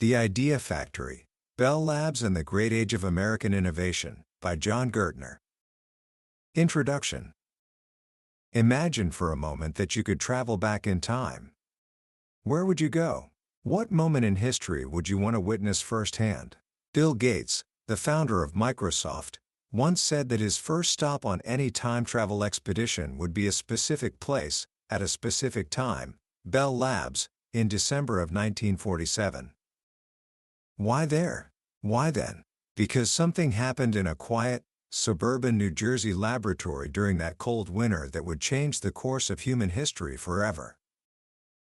The Idea Factory, Bell Labs and the Great Age of American Innovation, by Jon Gertner. Introduction. Imagine for a moment that you could travel back in time. Where would you go? What moment in history would you want to witness firsthand? Bill Gates, the founder of Microsoft, once said that his first stop on any time travel expedition would be a specific place, at a specific time, Bell Labs, in December of 1947. Why there? Why then? Because something happened in a quiet, suburban New Jersey laboratory during that cold winter that would change the course of human history forever.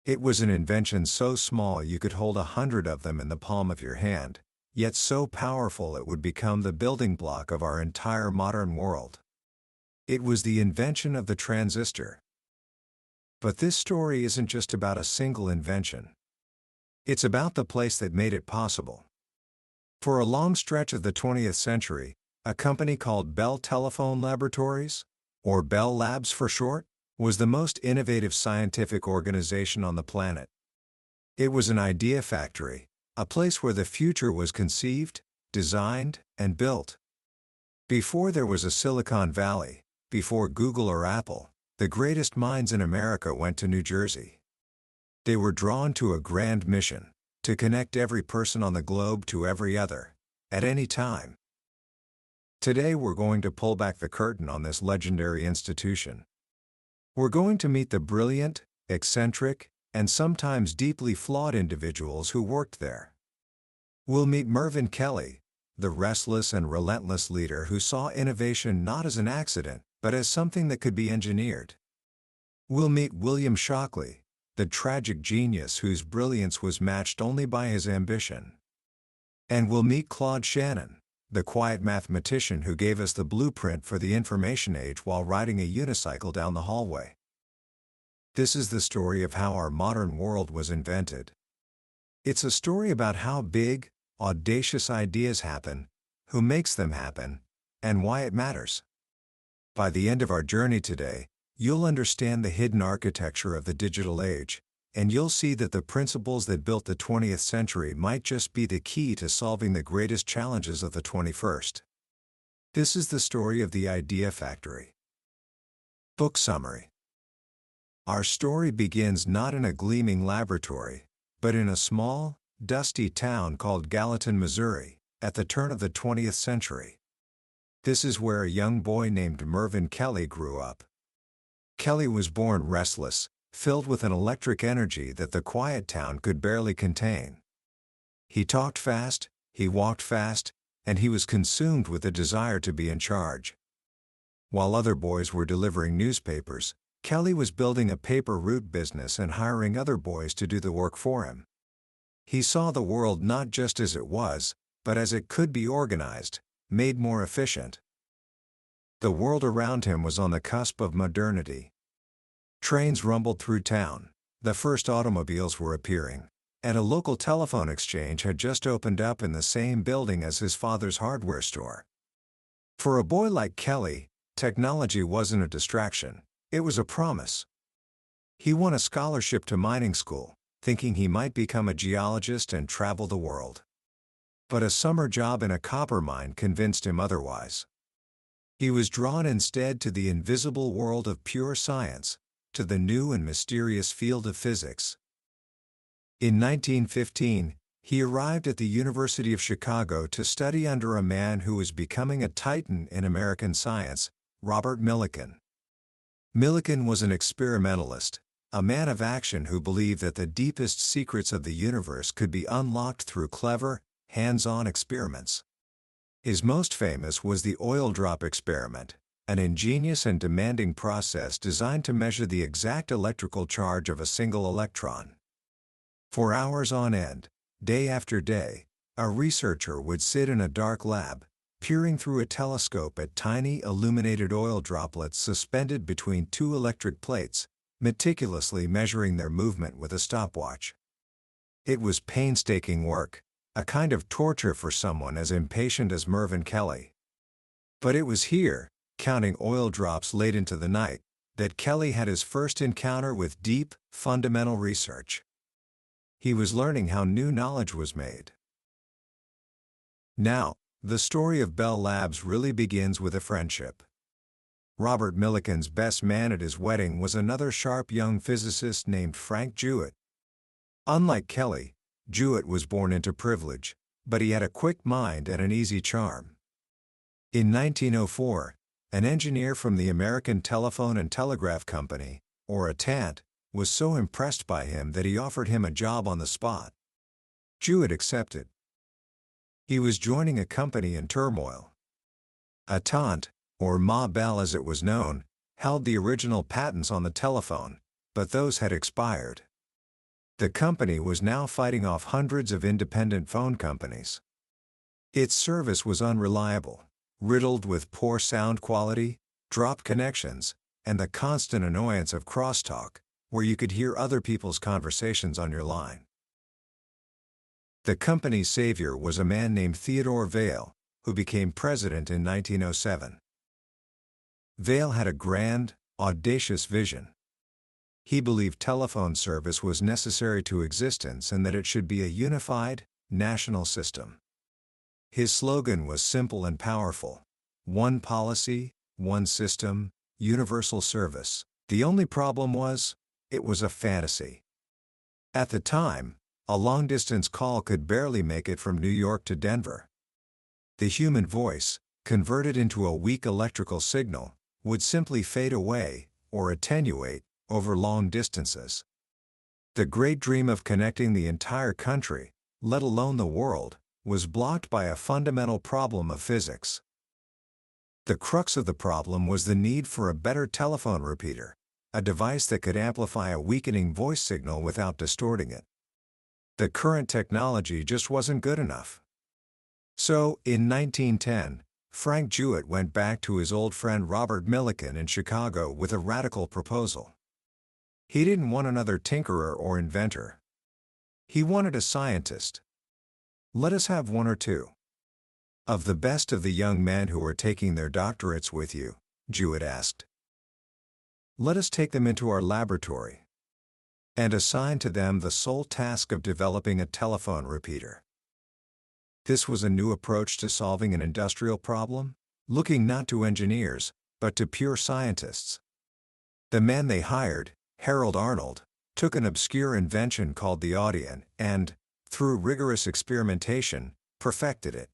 It was an invention so small you could hold 100 of them in the palm of your hand, yet so powerful it would become the building block of our entire modern world. It was the invention of the transistor. But this story isn't just about a single invention. It's about the place that made it possible. For a long stretch of the 20th century, a company called Bell Telephone Laboratories, or Bell Labs for short, was the most innovative scientific organization on the planet. It was an idea factory, a place where the future was conceived, designed, and built. Before there was a Silicon Valley, before Google or Apple, the greatest minds in America went to New Jersey. They were drawn to a grand mission, to connect every person on the globe to every other, at any time. Today we're going to pull back the curtain on this legendary institution. We're going to meet the brilliant, eccentric, and sometimes deeply flawed individuals who worked there. We'll meet Mervin Kelly, the restless and relentless leader who saw innovation not as an accident, but as something that could be engineered. We'll meet William Shockley, the tragic genius whose brilliance was matched only by his ambition. And we'll meet Claude Shannon, the quiet mathematician who gave us the blueprint for the information age while riding a unicycle down the hallway. This is the story of how our modern world was invented. It's a story about how big, audacious ideas happen, who makes them happen, and why it matters. By the end of our journey today, you'll understand the hidden architecture of the digital age, and you'll see that the principles that built the 20th century might just be the key to solving the greatest challenges of the 21st. This is the story of the Idea Factory. Book summary. Our story begins not in a gleaming laboratory, but in a small, dusty town called Gallatin, Missouri, at the turn of the 20th century. This is where a young boy named Mervin Kelly grew up. Kelly was born restless, filled with an electric energy that the quiet town could barely contain. He talked fast, he walked fast, and he was consumed with a desire to be in charge. While other boys were delivering newspapers, Kelly was building a paper route business and hiring other boys to do the work for him. He saw the world not just as it was, but as it could be organized, made more efficient. The world around him was on the cusp of modernity. Trains rumbled through town, the first automobiles were appearing, and a local telephone exchange had just opened up in the same building as his father's hardware store. For a boy like Kelly, technology wasn't a distraction, it was a promise. He won a scholarship to mining school, thinking he might become a geologist and travel the world. But a summer job in a copper mine convinced him otherwise. He was drawn instead to the invisible world of pure science, to the new and mysterious field of physics. In 1915, he arrived at the University of Chicago to study under a man who was becoming a titan in American science, Robert Millikan. Millikan was an experimentalist, a man of action who believed that the deepest secrets of the universe could be unlocked through clever, hands-on experiments. His most famous was the oil drop experiment, an ingenious and demanding process designed to measure the exact electrical charge of a single electron. For hours on end, day after day, a researcher would sit in a dark lab, peering through a telescope at tiny illuminated oil droplets suspended between two electric plates, meticulously measuring their movement with a stopwatch. It was painstaking work, a kind of torture for someone as impatient as Mervin Kelly. But it was here, counting oil drops late into the night, that Kelly had his first encounter with deep, fundamental research. He was learning how new knowledge was made. Now, the story of Bell Labs really begins with a friendship. Robert Millikan's best man at his wedding was another sharp young physicist named Frank Jewett. Unlike Kelly, Jewett was born into privilege, but he had a quick mind and an easy charm. In 1904, an engineer from the American Telephone and Telegraph Company, or AT&T, was so impressed by him that he offered him a job on the spot. Jewett accepted. He was joining a company in turmoil. AT&T, or Ma Bell as it was known, held the original patents on the telephone, but those had expired. The company was now fighting off hundreds of independent phone companies. Its service was unreliable, riddled with poor sound quality, dropped connections, and the constant annoyance of crosstalk, where you could hear other people's conversations on your line. The company's savior was a man named Theodore Vail, who became president in 1907. Vail had a grand, audacious vision. He believed telephone service was necessary to existence and that it should be a unified, national system. His slogan was simple and powerful: one policy, one system, universal service. The only problem was, it was a fantasy. At the time, a long-distance call could barely make it from New York to Denver. The human voice, converted into a weak electrical signal, would simply fade away, or attenuate, over long distances. The great dream of connecting the entire country, let alone the world, was blocked by a fundamental problem of physics. The crux of the problem was the need for a better telephone repeater, a device that could amplify a weakening voice signal without distorting it. The current technology just wasn't good enough. So, in 1910, Frank Jewett went back to his old friend Robert Millikan in Chicago with a radical proposal. He didn't want another tinkerer or inventor. He wanted a scientist. Let us have one or two of the best of the young men who are taking their doctorates with you, Jewett asked. Let us take them into our laboratory and assign to them the sole task of developing a telephone repeater. This was a new approach to solving an industrial problem, looking not to engineers, but to pure scientists. The man they hired, Harold Arnold, took an obscure invention called the audion and, through rigorous experimentation, perfected it.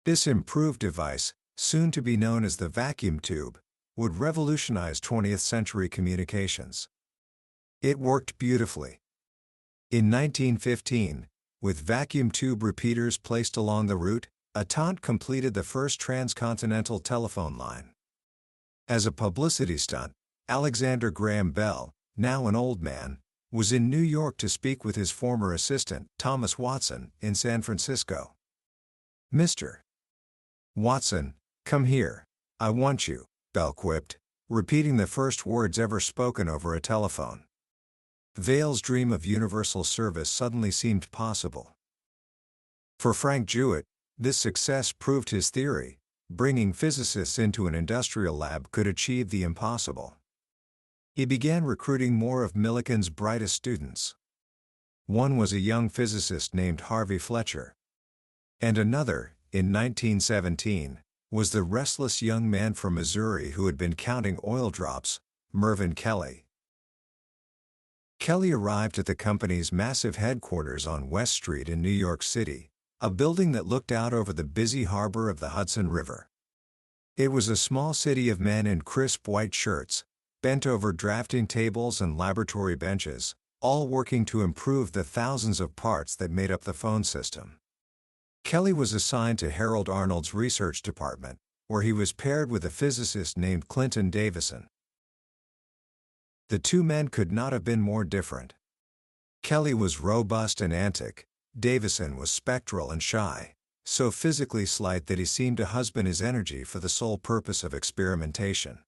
This improved device, soon to be known as the vacuum tube, would revolutionize 20th century communications. It worked beautifully. In 1915, with vacuum tube repeaters placed along the route, AT&T completed the first transcontinental telephone line. As a publicity stunt, Alexander Graham Bell, now an old man, was in New York to speak with his former assistant, Thomas Watson, in San Francisco. "Mr. Watson, come here, I want you," Bell quipped, repeating the first words ever spoken over a telephone. Vail's dream of universal service suddenly seemed possible. For Frank Jewett, this success proved his theory: bringing physicists into an industrial lab could achieve the impossible. He began recruiting more of Millikan's brightest students. One was a young physicist named Harvey Fletcher. And another, in 1917, was the restless young man from Missouri who had been counting oil drops, Mervin Kelly. Kelly arrived at the company's massive headquarters on West Street in New York City, a building that looked out over the busy harbor of the Hudson River. It was a small city of men in crisp white shirts, bent over drafting tables and laboratory benches, all working to improve the thousands of parts that made up the phone system. Kelly was assigned to Harold Arnold's research department, where he was paired with a physicist named Clinton Davison. The two men could not have been more different. Kelly was robust and antic, Davison was spectral and shy, so physically slight that he seemed to husband his energy for the sole purpose of experimentation.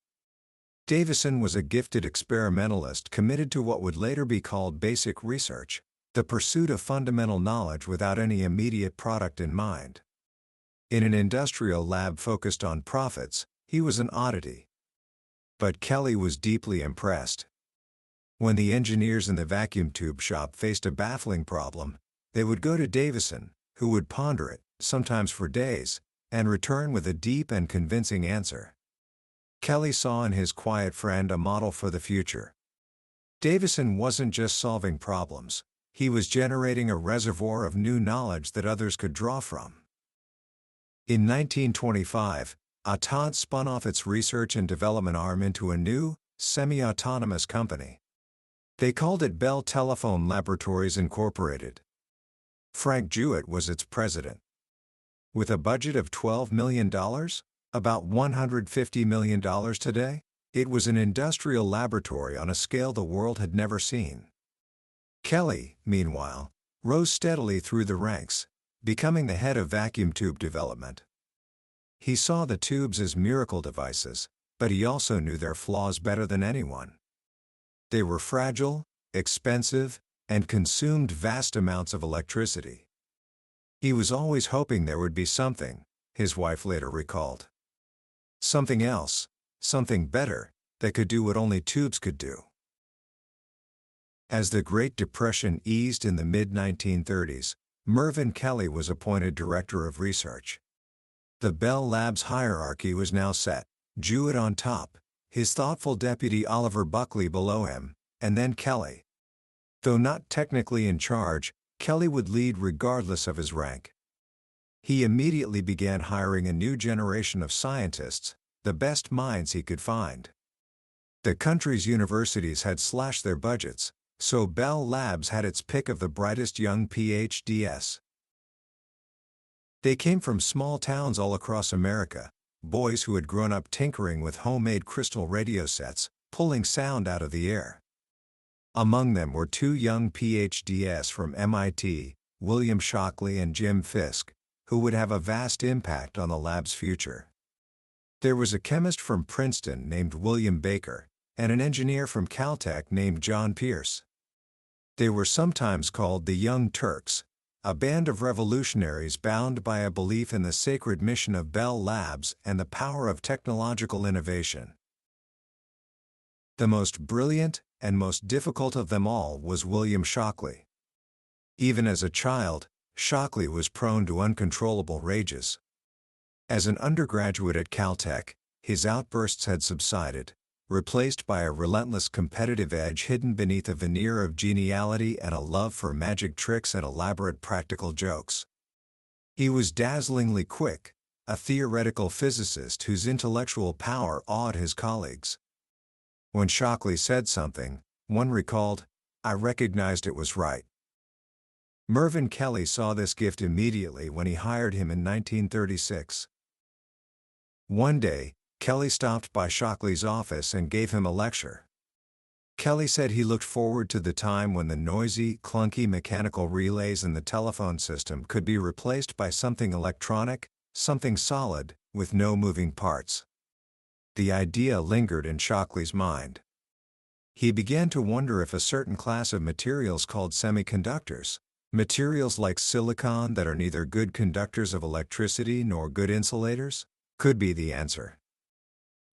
Davison was a gifted experimentalist committed to what would later be called basic research, the pursuit of fundamental knowledge without any immediate product in mind. In an industrial lab focused on profits, he was an oddity. But Kelly was deeply impressed. When the engineers in the vacuum tube shop faced a baffling problem, they would go to Davison, who would ponder it, sometimes for days, and return with a deep and convincing answer. Kelly saw in his quiet friend a model for the future. Davison wasn't just solving problems, he was generating a reservoir of new knowledge that others could draw from. In 1925, AT&T spun off its research and development arm into a new, semi-autonomous company. They called it Bell Telephone Laboratories Incorporated. Frank Jewett was its president. With a budget of $12 million, about $150 million today, it was an industrial laboratory on a scale the world had never seen. Kelly, meanwhile, rose steadily through the ranks, becoming the head of vacuum tube development. He saw the tubes as miracle devices, but he also knew their flaws better than anyone. They were fragile, expensive, and consumed vast amounts of electricity. He was always hoping there would be something, his wife later recalled. Something else, something better, that could do what only tubes could do. As the Great Depression eased in the mid-1930s, Mervin Kelly was appointed director of research. The Bell Labs hierarchy was now set, Jewett on top, his thoughtful deputy Oliver Buckley below him, and then Kelly. Though not technically in charge, Kelly would lead regardless of his rank. He immediately began hiring a new generation of scientists, the best minds he could find. The country's universities had slashed their budgets, so Bell Labs had its pick of the brightest young PhDs. They came from small towns all across America, boys who had grown up tinkering with homemade crystal radio sets, pulling sound out of the air. Among them were two young PhDs from MIT, William Shockley and Jim Fisk, who would have a vast impact on the lab's future. There was a chemist from Princeton named William Baker, and an engineer from Caltech named John Pierce. They were sometimes called the Young Turks, a band of revolutionaries bound by a belief in the sacred mission of Bell Labs and the power of technological innovation. The most brilliant and most difficult of them all was William Shockley. Even as a child, Shockley was prone to uncontrollable rages. As an undergraduate at Caltech, his outbursts had subsided, replaced by a relentless competitive edge hidden beneath a veneer of geniality and a love for magic tricks and elaborate practical jokes. He was dazzlingly quick, a theoretical physicist whose intellectual power awed his colleagues. When Shockley said something, one recalled, "I recognized it was right." Mervin Kelly saw this gift immediately when he hired him in 1936. One day, Kelly stopped by Shockley's office and gave him a lecture. Kelly said he looked forward to the time when the noisy, clunky mechanical relays in the telephone system could be replaced by something electronic, something solid, with no moving parts. The idea lingered in Shockley's mind. He began to wonder if a certain class of materials called semiconductors, materials like silicon that are neither good conductors of electricity nor good insulators, could be the answer.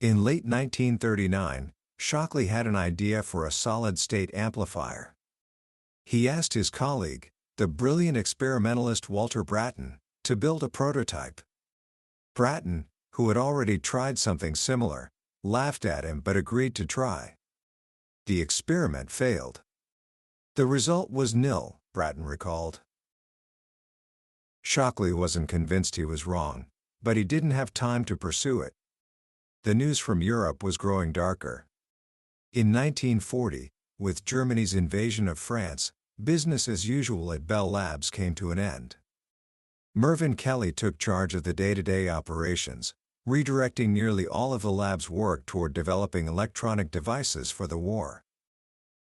In late 1939, Shockley had an idea for a solid-state amplifier. He asked his colleague, the brilliant experimentalist Walter Brattain, to build a prototype. Brattain, who had already tried something similar, laughed at him but agreed to try. The experiment failed. The result was nil, Brattain recalled. Shockley wasn't convinced he was wrong, but he didn't have time to pursue it. The news from Europe was growing darker. In 1940, with Germany's invasion of France, business as usual at Bell Labs came to an end. Mervin Kelly took charge of the day-to-day operations, redirecting nearly all of the lab's work toward developing electronic devices for the war.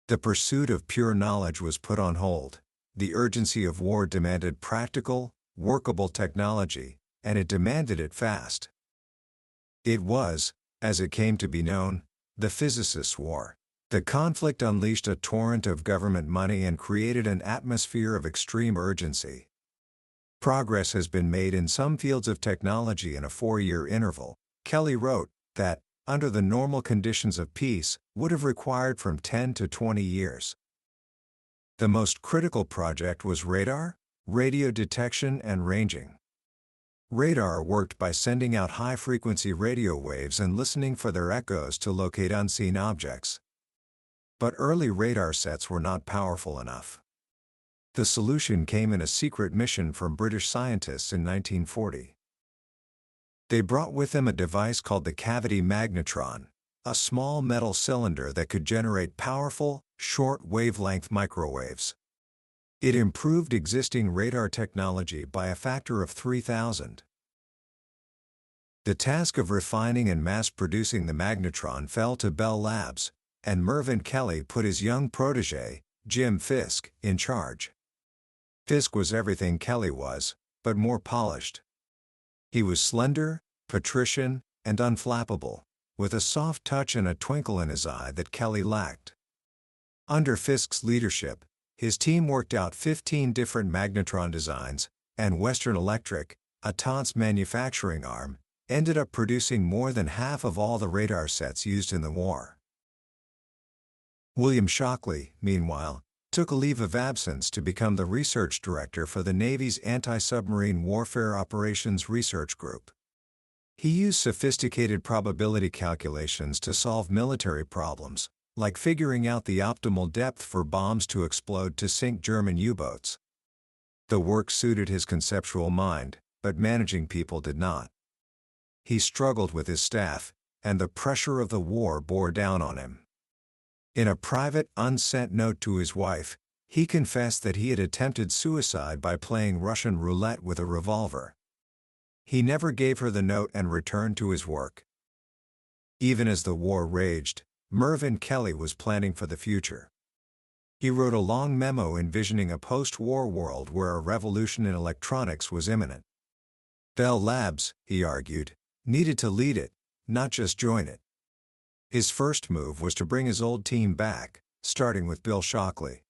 The pursuit of pure knowledge was put on hold. The urgency of war demanded practical, workable technology, and it demanded it fast. It was, as it came to be known, the physicists' war. The conflict unleashed a torrent of government money and created an atmosphere of extreme urgency. Progress has been made in some fields of technology in a 4-year interval, Kelly wrote, that under the normal conditions of peace, would have required from 10 to 20 years. The most critical project was radar, radio detection and ranging. Radar worked by sending out high-frequency radio waves and listening for their echoes to locate unseen objects. But early radar sets were not powerful enough. The solution came in a secret mission from British scientists in 1940. They brought with them a device called the cavity magnetron, a small metal cylinder that could generate powerful, short-wavelength microwaves. It improved existing radar technology by a factor of 3,000. The task of refining and mass-producing the magnetron fell to Bell Labs, and Mervin Kelly put his young protege, Jim Fisk, in charge. Fisk was everything Kelly was, but more polished. He was slender, patrician, and unflappable, with a soft touch and a twinkle in his eye that Kelly lacked. Under Fisk's leadership, his team worked out 15 different magnetron designs, and Western Electric, AT&T's manufacturing arm, ended up producing more than half of all the radar sets used in the war. William Shockley, meanwhile, took a leave of absence to become the research director for the Navy's Anti-Submarine Warfare Operations Research Group. He used sophisticated probability calculations to solve military problems, like figuring out the optimal depth for bombs to explode to sink German U-boats. The work suited his conceptual mind, but managing people did not. He struggled with his staff, and the pressure of the war bore down on him. In a private, unsent note to his wife, he confessed that he had attempted suicide by playing Russian roulette with a revolver. He never gave her the note and returned to his work. Even as the war raged, Mervin Kelly was planning for the future. He wrote a long memo envisioning a post-war world where a revolution in electronics was imminent. Bell Labs, he argued, needed to lead it, not just join it. His first move was to bring his old team back, starting with Bill Shockley.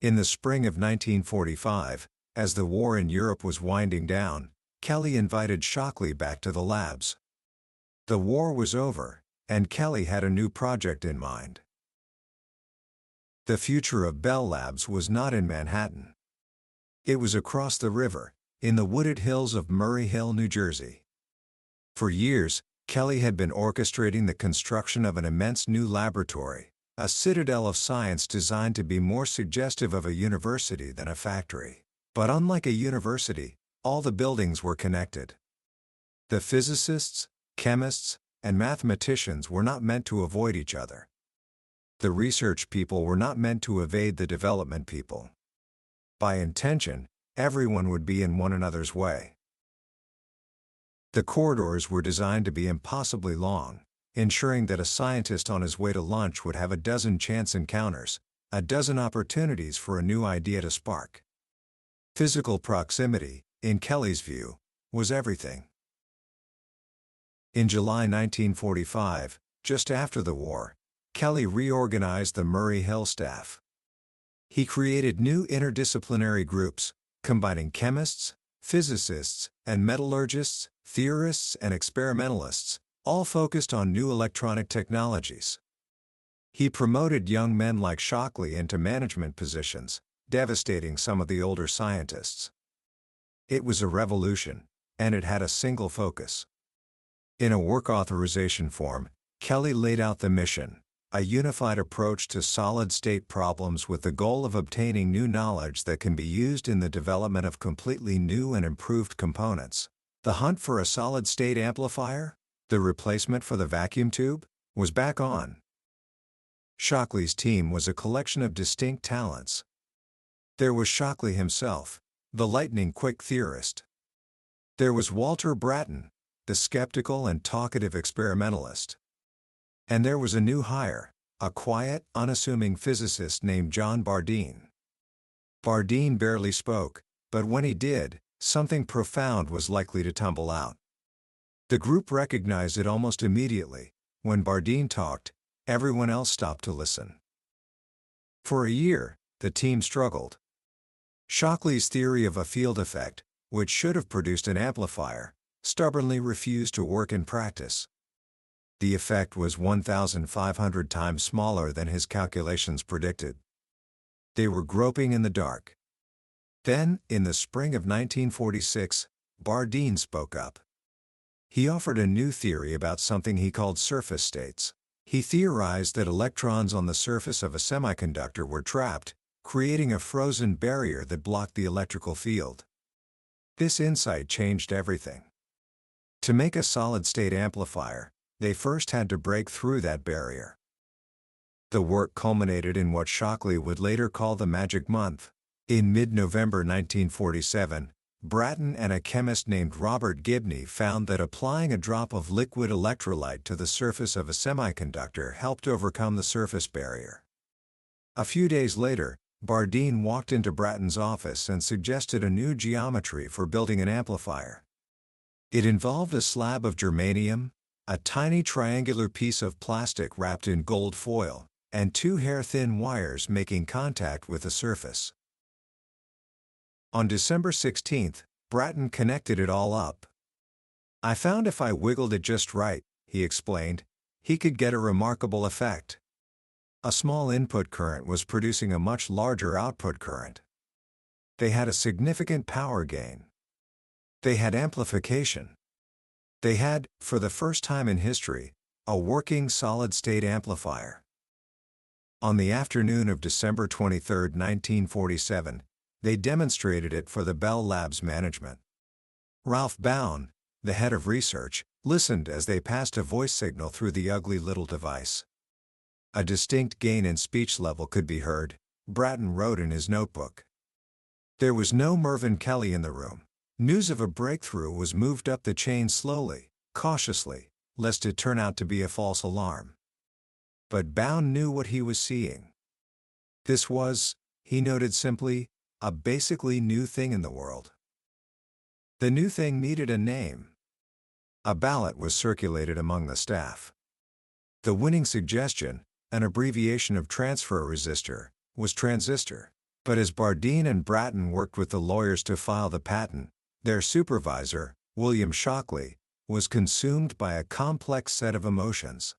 In the spring of 1945, as the war in Europe was winding down, Kelly invited Shockley back to the labs. The war was over, and Kelly had a new project in mind. The future of Bell Labs was not in Manhattan. It was across the river, in the wooded hills of Murray Hill, New Jersey. For years, Kelly had been orchestrating the construction of an immense new laboratory, a citadel of science designed to be more suggestive of a university than a factory. But unlike a university, all the buildings were connected. The physicists, chemists, and mathematicians were not meant to avoid each other. The research people were not meant to evade the development people. By intention, everyone would be in one another's way. The corridors were designed to be impossibly long, ensuring that a scientist on his way to lunch would have a dozen chance encounters, a dozen opportunities for a new idea to spark. Physical proximity, in Kelly's view, was everything. In July 1945, just after the war, Kelly reorganized the Murray Hill staff. He created new interdisciplinary groups, combining chemists, physicists, and metallurgists, theorists and experimentalists, all focused on new electronic technologies. He promoted young men like Shockley into management positions, devastating some of the older scientists. It was a revolution, and it had a single focus. In a work authorization form, Kelly laid out the mission: a unified approach to solid-state problems with the goal of obtaining new knowledge that can be used in the development of completely new and improved components. The hunt for a solid-state amplifier, the replacement for the vacuum tube, was back on. Shockley's team was a collection of distinct talents. There was Shockley himself, the lightning-quick theorist. There was Walter Bratton, the skeptical and talkative experimentalist. And there was a new hire, a quiet, unassuming physicist named John Bardeen. Bardeen barely spoke, but when he did, something profound was likely to tumble out. The group recognized it almost immediately. When Bardeen talked, everyone else stopped to listen. For a year, the team struggled. Shockley's theory of a field effect, which should have produced an amplifier, stubbornly refused to work in practice. The effect was 1,500 times smaller than his calculations predicted. They were groping in the dark. Then, in the spring of 1946, Bardeen spoke up. He offered a new theory about something he called surface states. He theorized that electrons on the surface of a semiconductor were trapped, creating a frozen barrier that blocked the electrical field. This insight changed everything. To make a solid-state amplifier, they first had to break through that barrier. The work culminated in what Shockley would later call the magic month. In mid-November 1947, Bratton and a chemist named Robert Gibney found that applying a drop of liquid electrolyte to the surface of a semiconductor helped overcome the surface barrier. A few days later, Bardeen walked into Bratton's office and suggested a new geometry for building an amplifier. It involved a slab of germanium, a tiny triangular piece of plastic wrapped in gold foil, and two hair-thin wires making contact with the surface. On December 16, Bratton connected it all up. "I found if I wiggled it just right," he explained, "he could get a remarkable effect." A small input current was producing a much larger output current. They had a significant power gain. They had amplification. They had, for the first time in history, a working solid-state amplifier. On the afternoon of December 23, 1947, they demonstrated it for the Bell Labs management. Ralph Bown, the head of research, listened as they passed a voice signal through the ugly little device. A distinct gain in speech level could be heard, Bratton wrote in his notebook. There was no Mervin Kelly in the room. News of a breakthrough was moved up the chain slowly, cautiously, lest it turn out to be a false alarm. But Bown knew what he was seeing. This was, he noted simply, a basically new thing in the world. The new thing needed a name. A ballot was circulated among the staff. The winning suggestion, an abbreviation of transfer resistor, was transistor. But as Bardeen and Bratton worked with the lawyers to file the patent, their supervisor, William Shockley, was consumed by a complex set of emotions.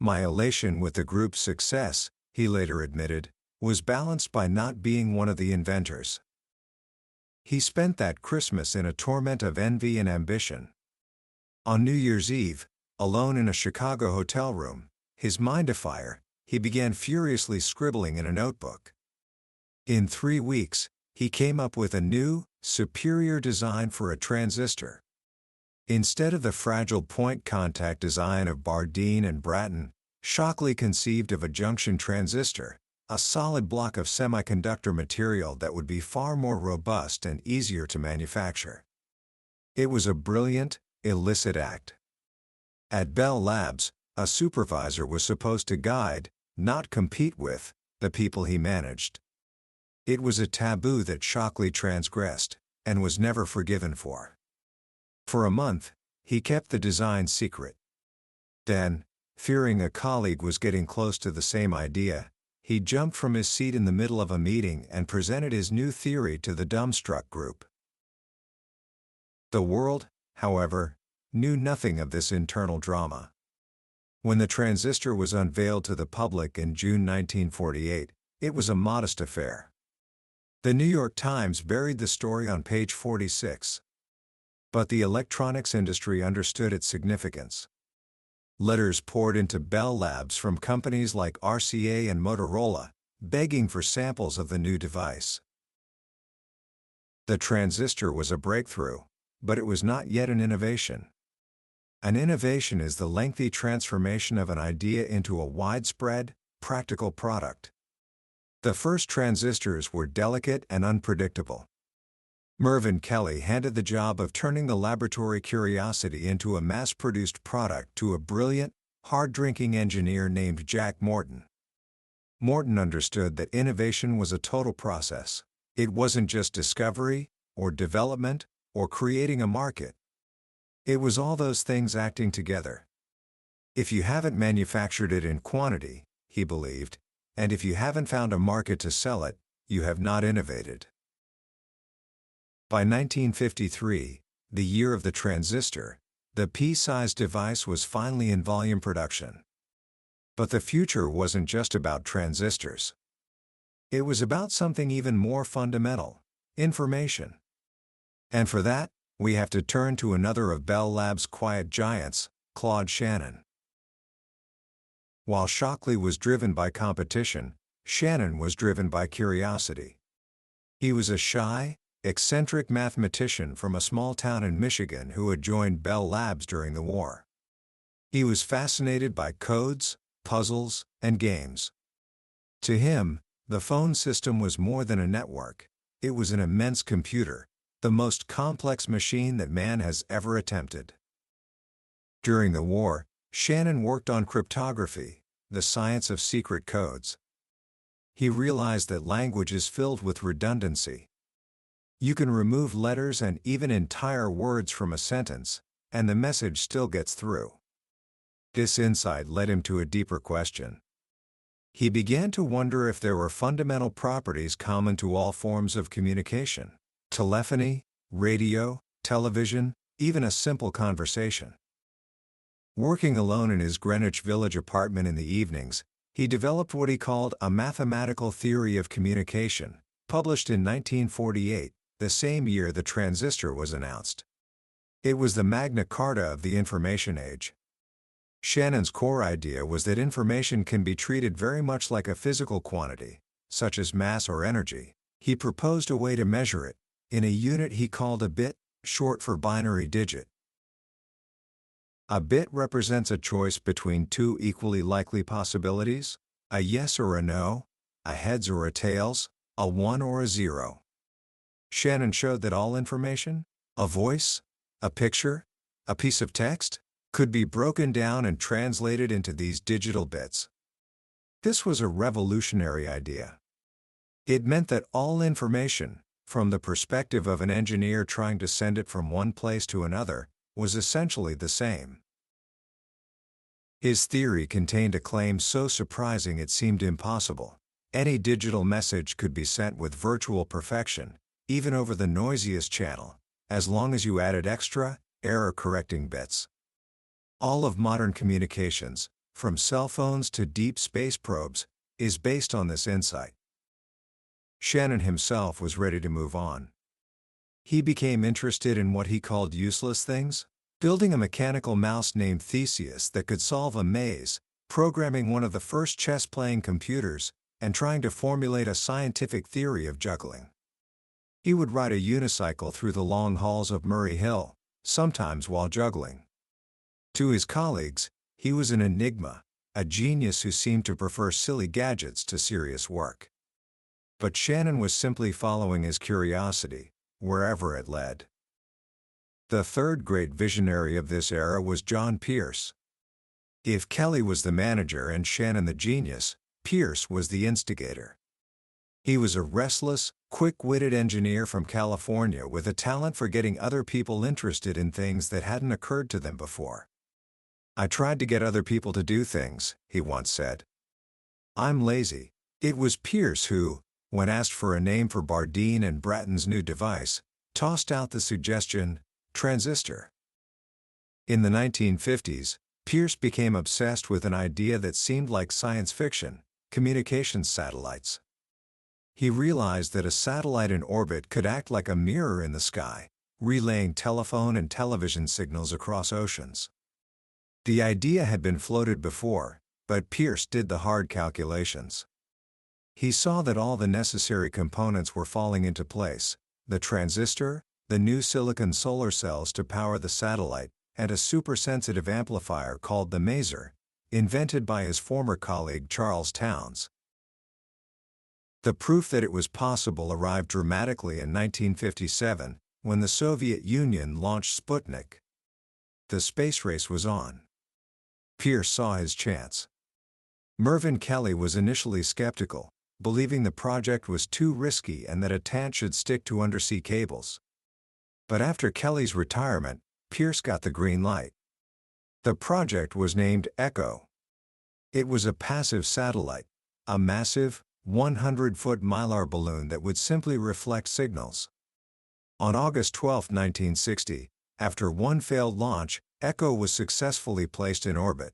"My elation with the group's success," he later admitted, was balanced by not being one of the inventors. He spent that Christmas in a torment of envy and ambition. On New Year's Eve, alone in a Chicago hotel room, his mind afire, he began furiously scribbling in a notebook. In 3 weeks, he came up with a new, superior design for a transistor. Instead of the fragile point contact design of Bardeen and Bratton, Shockley conceived of a junction transistor, a solid block of semiconductor material that would be far more robust and easier to manufacture. It was a brilliant, illicit act. At Bell Labs, a supervisor was supposed to guide, not compete with, the people he managed. It was a taboo that Shockley transgressed, and was never forgiven for. For a month, he kept the design secret. Then, fearing a colleague was getting close to the same idea, he jumped from his seat in the middle of a meeting and presented his new theory to the dumbstruck group. The world, however, knew nothing of this internal drama. When the transistor was unveiled to the public in June 1948, it was a modest affair. The New York Times buried the story on page 46. But the electronics industry understood its significance. Letters poured into Bell Labs from companies like RCA and Motorola, begging for samples of the new device. The transistor was a breakthrough, but it was not yet an innovation. An innovation is the lengthy transformation of an idea into a widespread, practical product. The first transistors were delicate and unpredictable. Mervin Kelly handed the job of turning the laboratory curiosity into a mass-produced product to a brilliant, hard-drinking engineer named Jack Morton. Morton understood that innovation was a total process. It wasn't just discovery, or development, or creating a market. It was all those things acting together. If you haven't manufactured it in quantity, he believed, and if you haven't found a market to sell it, you have not innovated. By 1953, the year of the transistor, The pea-sized device was finally in volume production. But the future wasn't just about transistors. It was about something even more fundamental: information. And for that, we have to turn to another of Bell Labs' quiet giants, Claude Shannon. While Shockley was driven by competition, Shannon was driven by curiosity. He was a shy, eccentric mathematician from a small town in Michigan who had joined Bell Labs during the war. He was fascinated by codes, puzzles, and games. To him, the phone system was more than a network. It was an immense computer, the most complex machine that man has ever attempted. During the war, Shannon worked on cryptography, the science of secret codes. He realized that language is filled with redundancy. You can remove letters and even entire words from a sentence, and the message still gets through. This insight led him to a deeper question. He began to wonder if there were fundamental properties common to all forms of communication: telephony, radio, television, even a simple conversation. Working alone in his Greenwich Village apartment in the evenings, he developed what he called a mathematical theory of communication, published in 1948, the same year the transistor was announced. It was the Magna Carta of the information age. Shannon's core idea was that information can be treated very much like a physical quantity, such as mass or energy. He proposed a way to measure it, in a unit he called a bit, short for binary digit. A bit represents a choice between two equally likely possibilities: a yes or a no, a heads or a tails, a 1 or a 0. Shannon showed that all information, a voice, a picture, a piece of text, could be broken down and translated into these digital bits. This was a revolutionary idea. It meant that all information, from the perspective of an engineer trying to send it from one place to another, was essentially the same. His theory contained a claim so surprising it seemed impossible. Any digital message could be sent with virtual perfection, even over the noisiest channel, as long as you added extra, error-correcting bits. All of modern communications, from cell phones to deep space probes, is based on this insight. Shannon himself was ready to move on. He became interested in what he called useless things, building a mechanical mouse named Theseus that could solve a maze, programming one of the first chess-playing computers, and trying to formulate a scientific theory of juggling. He would ride a unicycle through the long halls of Murray Hill, sometimes while juggling. To his colleagues, he was an enigma, a genius who seemed to prefer silly gadgets to serious work. But Shannon was simply following his curiosity, wherever it led. The third great visionary of this era was John Pierce. If Kelly was the manager and Shannon the genius, Pierce was the instigator. He was a restless, quick-witted engineer from California with a talent for getting other people interested in things that hadn't occurred to them before. "I tried to get other people to do things," he once said. "I'm lazy." It was Pierce who, when asked for a name for Bardeen and Bratton's new device, tossed out the suggestion, transistor. In the 1950s, Pierce became obsessed with an idea that seemed like science fiction: communications satellites. He realized that a satellite in orbit could act like a mirror in the sky, relaying telephone and television signals across oceans. The idea had been floated before, but Pierce did the hard calculations. He saw that all the necessary components were falling into place: the transistor, the new silicon solar cells to power the satellite, and a supersensitive amplifier called the maser, invented by his former colleague Charles Townes. The proof that it was possible arrived dramatically in 1957, when the Soviet Union launched Sputnik. The space race was on. Pierce saw his chance. Mervin Kelly was initially skeptical, believing the project was too risky and that a tant should stick to undersea cables. But after Kelly's retirement, Pierce got the green light. The project was named Echo. It was a passive satellite, a massive, 100-foot mylar balloon that would simply reflect signals. On August 12, 1960, after one failed launch, Echo was successfully placed in orbit.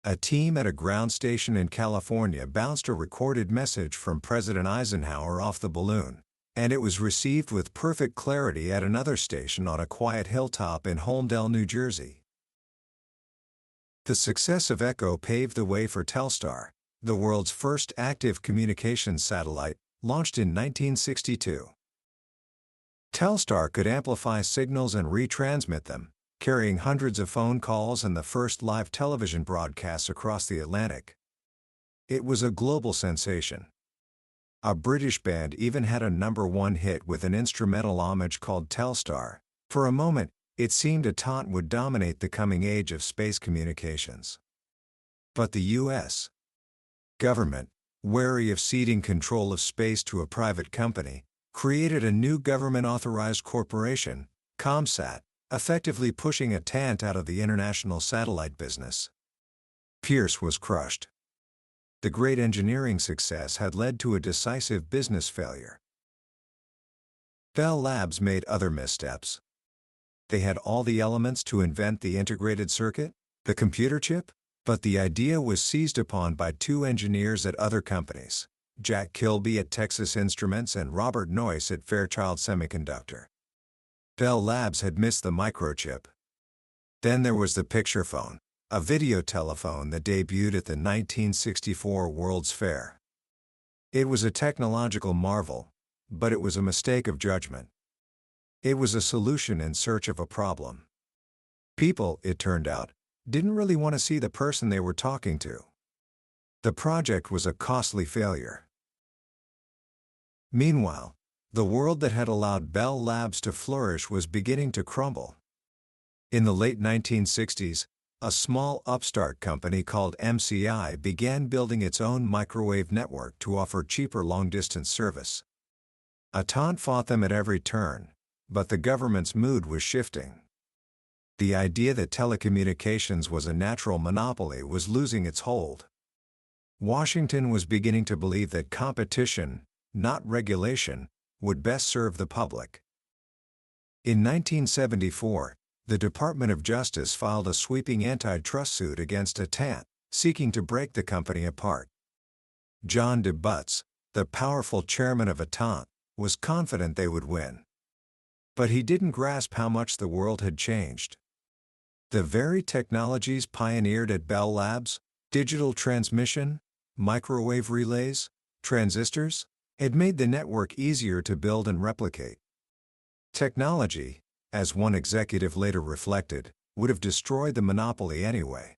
A team at a ground station in California bounced a recorded message from President Eisenhower off the balloon, and it was received with perfect clarity at another station on a quiet hilltop in Holmdel, New Jersey. The success of Echo paved the way for Telstar, the world's first active communications satellite, launched in 1962. Telstar could amplify signals and retransmit them, carrying hundreds of phone calls and the first live television broadcasts across the Atlantic. It was a global sensation. A British band even had a #1 hit with an instrumental homage called Telstar. For a moment, it seemed AT&T would dominate the coming age of space communications. But the U.S. government, wary of ceding control of space to a private company, created a new government-authorized corporation, ComSat, effectively pushing AT&T out of the international satellite business. Pierce was crushed. The great engineering success had led to a decisive business failure. Bell Labs made other missteps. They had all the elements to invent the integrated circuit, the computer chip, but the idea was seized upon by two engineers at other companies, Jack Kilby at Texas Instruments and Robert Noyce at Fairchild Semiconductor. Bell Labs had missed the microchip. Then there was the picture phone, a video telephone that debuted at the 1964 World's Fair. It was a technological marvel, but it was a mistake of judgment. It was a solution in search of a problem. People, it turned out, didn't really want to see the person they were talking to. The project was a costly failure. Meanwhile, the world that had allowed Bell Labs to flourish was beginning to crumble. In the late 1960s, a small upstart company called MCI began building its own microwave network to offer cheaper long-distance service. AT&T fought them at every turn, but the government's mood was shifting. The idea that telecommunications was a natural monopoly was losing its hold. Washington was beginning to believe that competition, not regulation, would best serve the public. In 1974, the Department of Justice filed a sweeping antitrust suit against AT&T, seeking to break the company apart. John D. Butts, the powerful chairman of AT&T, was confident they would win. But he didn't grasp how much the world had changed. The very technologies pioneered at Bell Labs, digital transmission, microwave relays, transistors, had made the network easier to build and replicate. Technology, as one executive later reflected, would have destroyed the monopoly anyway.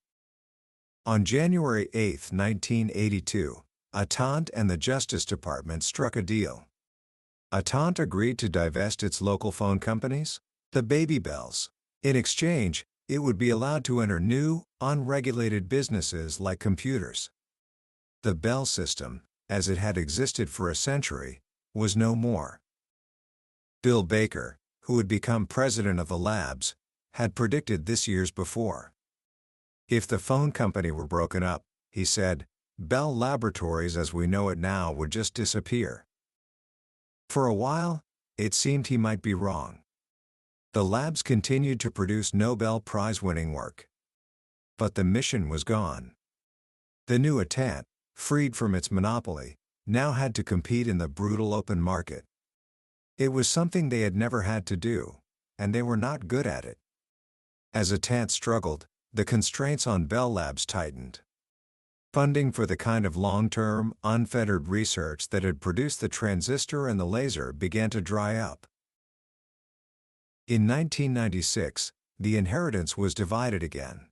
On January 8, 1982, AT&T and the Justice Department struck a deal. AT&T agreed to divest its local phone companies, the Baby Bells. In exchange, it would be allowed to enter new, unregulated businesses like computers. The Bell system, as it had existed for a century, was no more. Bill Baker, who had become president of the labs, had predicted this years before. If the phone company were broken up, he said, Bell Laboratories as we know it now would just disappear. For a while, it seemed he might be wrong. The labs continued to produce Nobel Prize-winning work. But the mission was gone. The new AT&T, freed from its monopoly, now had to compete in the brutal open market. It was something they had never had to do, and they were not good at it. As AT&T struggled, the constraints on Bell Labs tightened. Funding for the kind of long-term, unfettered research that had produced the transistor and the laser began to dry up. In 1996, the inheritance was divided again.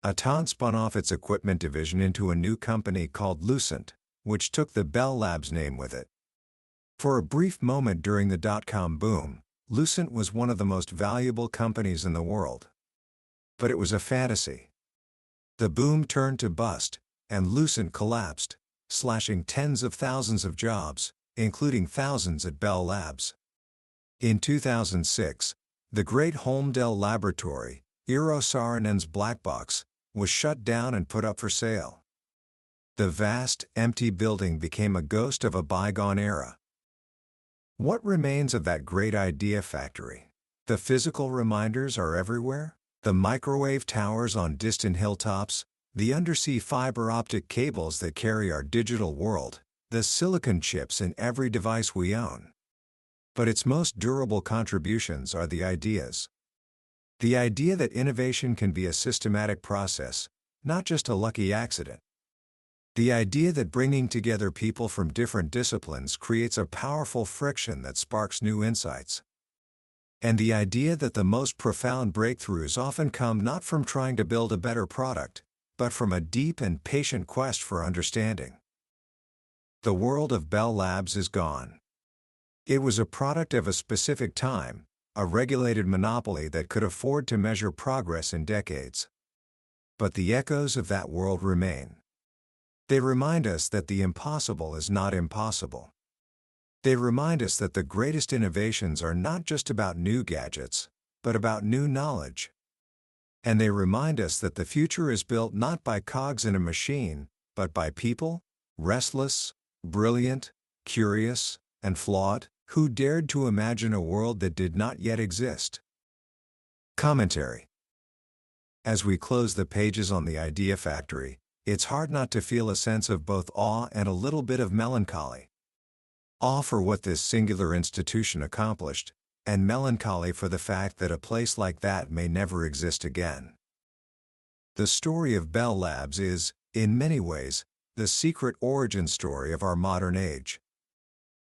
AT&T spun off its equipment division into a new company called Lucent, which took the Bell Labs name with it. For a brief moment during the dot-com boom, Lucent was one of the most valuable companies in the world. But it was a fantasy. The boom turned to bust, and Lucent collapsed, slashing tens of thousands of jobs, including thousands at Bell Labs. In 2006, the great Holmdel laboratory, Eero Saarinen's black box, was shut down and put up for sale. The vast, empty building became a ghost of a bygone era. What remains of that great idea factory? The physical reminders are everywhere, The microwave towers on distant hilltops, the undersea fiber optic cables that carry our digital world, the silicon chips in every device we own. But its most durable contributions are the ideas. The idea that innovation can be a systematic process, not just a lucky accident. The idea that bringing together people from different disciplines creates a powerful friction that sparks new insights. And the idea that the most profound breakthroughs often come not from trying to build a better product, but from a deep and patient quest for understanding. The world of Bell Labs is gone. It was a product of a specific time, a regulated monopoly that could afford to measure progress in decades. But the echoes of that world remain. They remind us that the impossible is not impossible. They remind us that the greatest innovations are not just about new gadgets, but about new knowledge. And they remind us that the future is built not by cogs in a machine, but by people, restless, brilliant, curious, and flawed, who dared to imagine a world that did not yet exist. Commentary. As we close the pages on the Idea Factory, it's hard not to feel a sense of both awe and a little bit of melancholy. Awe for what this singular institution accomplished, and melancholy for the fact that a place like that may never exist again. The story of Bell Labs is, in many ways, the secret origin story of our modern age.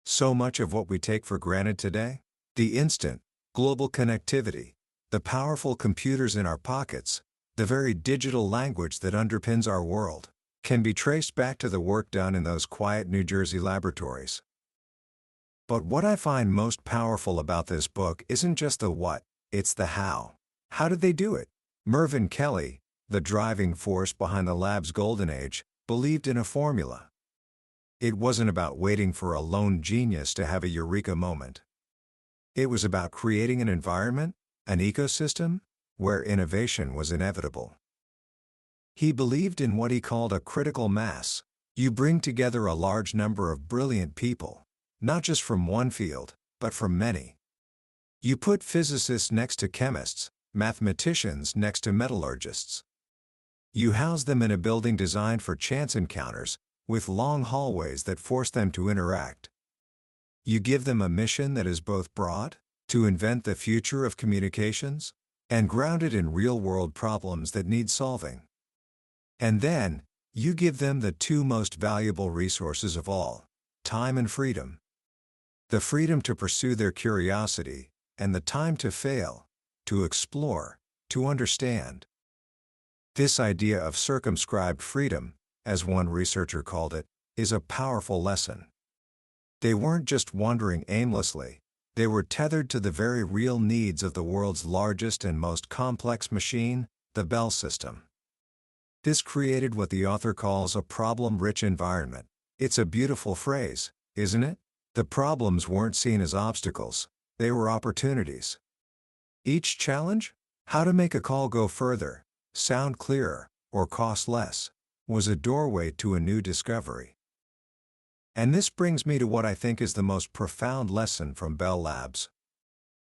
So much of what we take for granted today, the instant, global connectivity, the powerful computers in our pockets, the very digital language that underpins our world, can be traced back to the work done in those quiet New Jersey laboratories. But what I find most powerful about this book isn't just the what, it's the how. How did they do it? Mervin Kelly, the driving force behind the lab's golden age, believed in a formula. It wasn't about waiting for a lone genius to have a eureka moment. It was about creating an environment, an ecosystem, where innovation was inevitable. He believed in what he called a critical mass. You bring together a large number of brilliant people, not just from one field, but from many. You put physicists next to chemists, mathematicians next to metallurgists. You house them in a building designed for chance encounters, with long hallways that force them to interact. You give them a mission that is both broad, to invent the future of communications, and grounded in real-world problems that need solving. And then, you give them the two most valuable resources of all, time and freedom. The freedom to pursue their curiosity, and the time to fail, to explore, to understand. This idea of circumscribed freedom, as one researcher called it, is a powerful lesson. They weren't just wandering aimlessly, they were tethered to the very real needs of the world's largest and most complex machine, the Bell system. This created what the author calls a problem-rich environment. It's a beautiful phrase, isn't it? The problems weren't seen as obstacles, they were opportunities. Each challenge, how to make a call go further, sound clearer, or cost less, was a doorway to a new discovery. And this brings me to what I think is the most profound lesson from Bell Labs.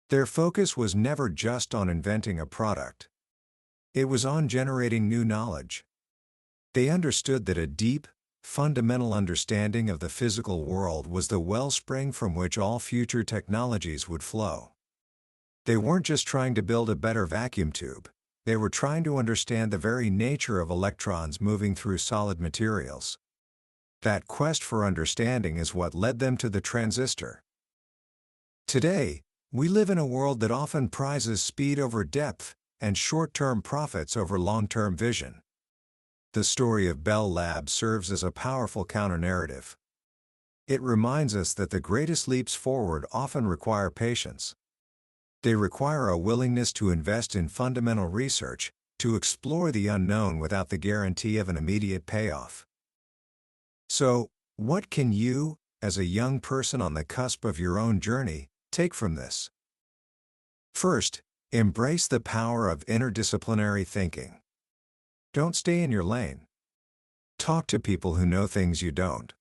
Their focus was never just on inventing a product. It was on generating new knowledge. They understood that a deep, fundamental understanding of the physical world was the wellspring from which all future technologies would flow. They weren't just trying to build a better vacuum tube, they were trying to understand the very nature of electrons moving through solid materials. That quest for understanding is what led them to the transistor. Today, we live in a world that often prizes speed over depth, and short-term profits over long-term vision. The story of Bell Labs serves as a powerful counter-narrative. It reminds us that the greatest leaps forward often require patience. They require a willingness to invest in fundamental research, to explore the unknown without the guarantee of an immediate payoff. So, what can you, as a young person on the cusp of your own journey, take from this? First, embrace the power of interdisciplinary thinking. Don't stay in your lane. Talk to people who know things you don't.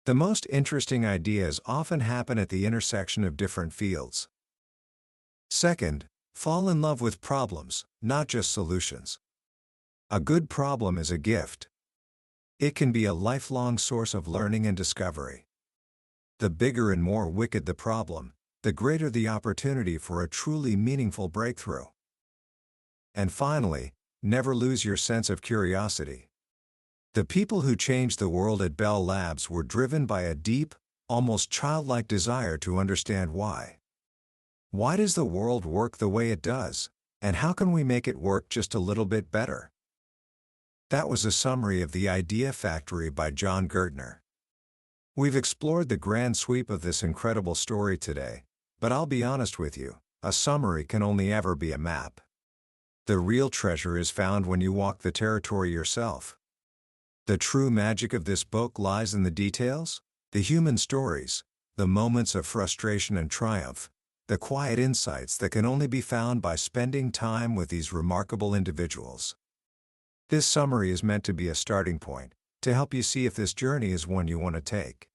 The most interesting ideas often happen at the intersection of different fields. Second, Fall in love with problems, not just solutions. A good problem is a gift. It can be a lifelong source of learning and discovery. The bigger and more wicked the problem, the greater the opportunity for a truly meaningful breakthrough. And finally, never lose your sense of curiosity. The people who changed the world at Bell Labs were driven by a deep, almost childlike desire to understand why. Why does the world work the way it does, and how can we make it work just a little bit better? That was a summary of The Idea Factory by Jon Gertner. We've explored the grand sweep of this incredible story today, but I'll be honest with you, a summary can only ever be a map. The real treasure is found when you walk the territory yourself. The true magic of this book lies in the details, the human stories, the moments of frustration and triumph, the quiet insights that can only be found by spending time with these remarkable individuals. This summary is meant to be a starting point, to help you see if this journey is one you want to take.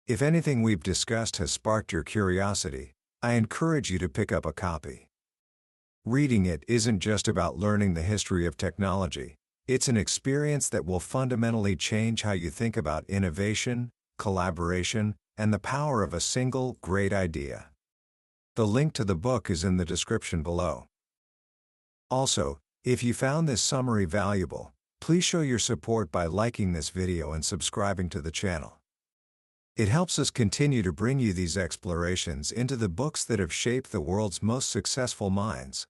If anything we've discussed has sparked your curiosity, I encourage you to pick up a copy. Reading it isn't just about learning the history of technology, it's an experience that will fundamentally change how you think about innovation, collaboration, and the power of a single, great idea. The link to the book is in the description below. Also, if you found this summary valuable, please show your support by liking this video and subscribing to the channel. It helps us continue to bring you these explorations into the books that have shaped the world's most successful minds.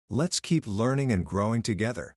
Let's keep learning and growing together.